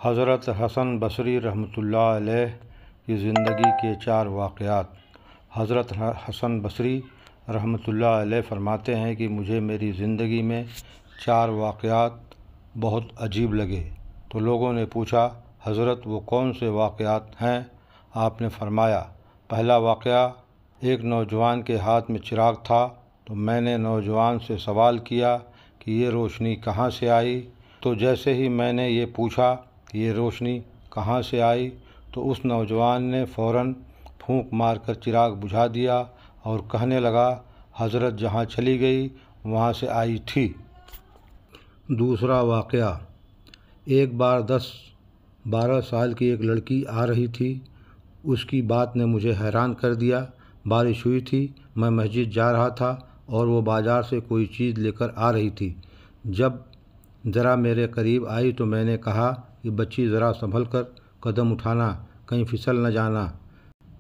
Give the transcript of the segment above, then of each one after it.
حضرت حسن بصری رحمۃ اللہ علیہ کی زندگی کے 4 واقعات۔ حضرت حسن بصری رحمۃ اللہ علیہ فرماتے ہیں کہ مجھے میری زندگی میں 4 واقعات بہت عجیب لگے، تو لوگوں نے پوچھا حضرت وہ کون سے واقعات ہیں؟ آپ نے فرمایا، پہلا واقعہ، ایک نوجوان کے ہاتھ میں چراغ تھا، تو میں نے نوجوان سے سوال کیا کہ یہ روشنی کہاں سے آئی؟ تو جیسے ہی میں نے یہ پوچھا کہ یہ روشنی کہاں سے آئی، تو اس نوجوان نے فوراً پھونک مار کر چراغ بجھا دیا اور کہنے لگا، حضرت جہاں چلی گئی وہاں سے آئی تھی۔ دوسرا واقعہ، ایک بار 10-12 سال کی ایک لڑکی آ رہی تھی، اس کی بات نے مجھے حیران کر دیا۔ بارش ہوئی تھی، میں مسجد جا رہا تھا اور وہ بازار سے کوئی چیز لے کر آ رہی تھی۔ جب ذرا میرے قریب آئی تو میں نے کہا کہ بچی ذرا سنبھل کر قدم اٹھانا، کہیں پھسل نہ جانا۔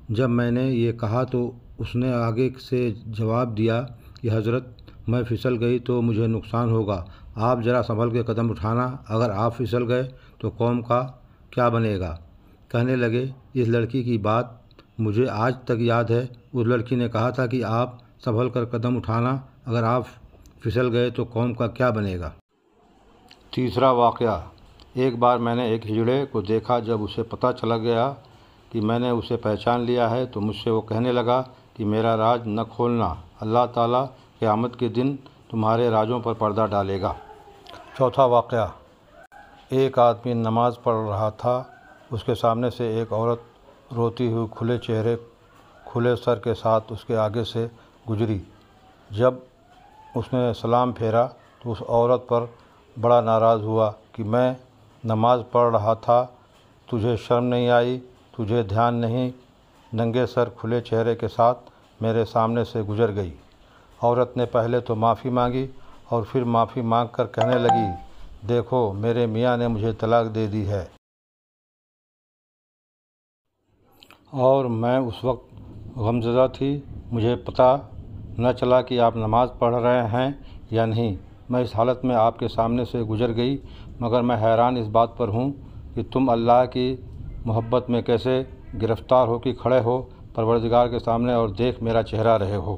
جب میں نے یہ کہا تو اس نے آگے سے جواب دیا کہ حضرت میں پھسل گئی تو مجھے نقصان ہوگا، آپ ذرا سنبھل کے قدم اٹھانا، اگر آپ پھسل گئے تو قوم کا کیا بنے گا؟ کہنے لگے، اس لڑکی کی بات مجھے آج تک یاد ہے، اس لڑکی نے کہا تھا کہ آپ سنبھل کر قدم اٹھانا، اگر آپ پھسل گئے تو قوم کا کیا بنے گا؟ تیسرا واقعہ، ایک بار میں نے ایک ہجڑے کو دیکھا، جب اسے پتہ چلا گیا کہ میں نے اسے پہچان لیا ہے تو مجھ سے وہ کہنے لگا کہ میرا راز نہ کھولنا، اللہ تعالیٰ قیامت کے دن تمہارے رازوں پر پردہ ڈالے گا۔ چوتھا واقعہ، ایک آدمی نماز پڑھ رہا تھا، اس کے سامنے سے ایک عورت روتی ہوئی کھلے چہرے کھلے سر کے ساتھ اس کے آگے سے گزری۔ جب اس نے سلام پھیرا تو اس عورت پر بڑا ناراض ہوا کہ میں نماز پڑھ رہا تھا، تجھے شرم نہیں آئی، تجھے دھیان نہیں، ننگے سر کھلے چہرے کے ساتھ میرے سامنے سے گزر گئی۔ عورت نے پہلے تو معافی مانگی اور پھر معافی مانگ کر کہنے لگی، دیکھو میرے میاں نے مجھے طلاق دے دی ہے، اور میں اس وقت غمزدہ تھی، مجھے پتہ نہ چلا کہ آپ نماز پڑھ رہے ہیں یا نہیں، میں اس حالت میں آپ کے سامنے سے گزر گئی، مگر میں حیران اس بات پر ہوں کہ تم اللہ کی محبت میں کیسے گرفتار ہو کے کھڑے ہو پروردگار کے سامنے اور دیکھ میرا چہرہ رہے ہو۔